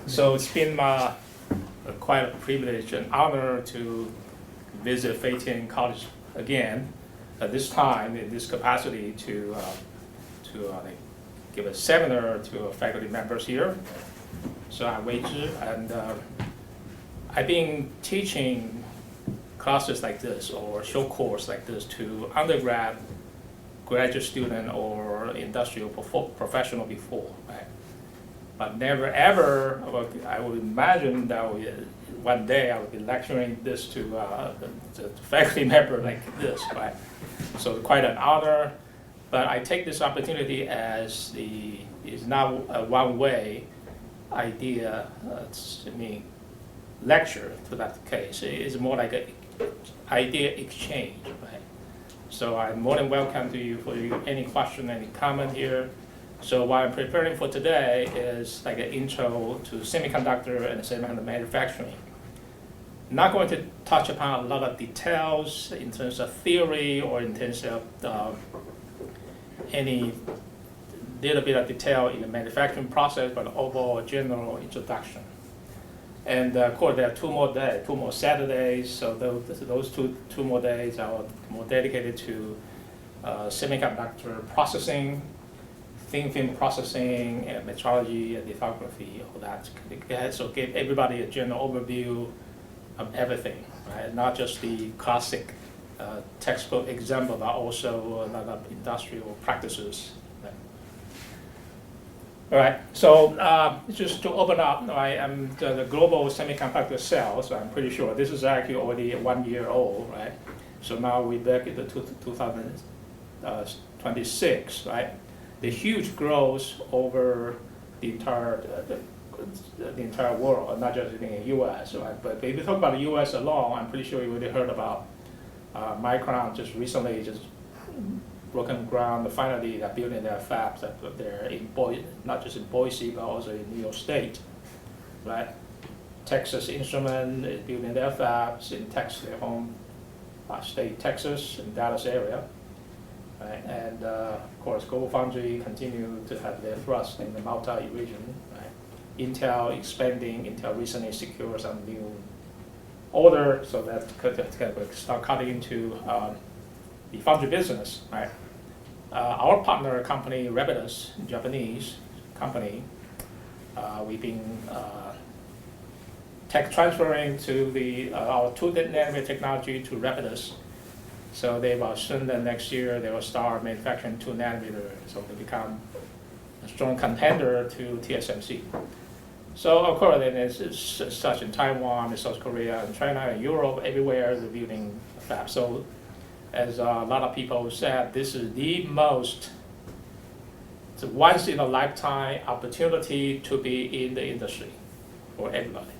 So it's been quite a privilege and honor to visit Fei-Tian College again, at this time in this capacity to give a seminar to faculty members here. So I'm Wei-Tsu, and I've been teaching classes like this or short course like this to undergrad, graduate student, or industrial professional before, right? But never ever, I would imagine that one day I would be lecturing this to the faculty member like this, right? So quite an honor, but I take this opportunity as is not a one-way idea, lecture to that case. It's more like an idea exchange, right? So I'm more than welcome to you for any question, any comment here. So what I'm preparing for today is like an intro to semiconductor and semiconductor manufacturing. Not going to touch upon a lot of details in terms of theory or in terms of any little bit of detail in the manufacturing process, but overall general introduction. And of course, there are two more Saturdays. So those two more days are more dedicated to semiconductor processing, thin film processing, and metrology and lithography, all that. So give everybody a general overview of everything, right? Not just the classic textbook example, but also a lot of industrial practices. Right? All right, so just to open up, I am the global semiconductor sales. So I'm pretty sure this is actually already 1 year old, right? So now we're back in the 2026, right? The huge growth over the entire world, not just in the U.S. Right? But if you talk about the U.S. alone, I'm pretty sure you already heard about Micron just recently just broken ground. Finally, they're building their fabs. They're in not just in Boise, but also in New York State, right? Texas Instrument is building their fabs in Texas, their home state, Texas, in Dallas area. Right? And of course, GlobalFoundries continue to have their thrust in the multi-region. Right? Intel expanding. Intel recently secured some new order, so that's going to start cutting into the foundry business. Right? Our partner company, Rapidus, Japanese company, we've been tech transferring to our 2-nanometer technology to Rapidus. So they will soon that next year they will start manufacturing 2 nanometer, so they become a strong contender to TSMC. So of course, then it's such in Taiwan, in South Korea, and China, and Europe, everywhere they're building fabs. So as a lot of people said, this is it's a once in a lifetime opportunity to be in the industry for everybody.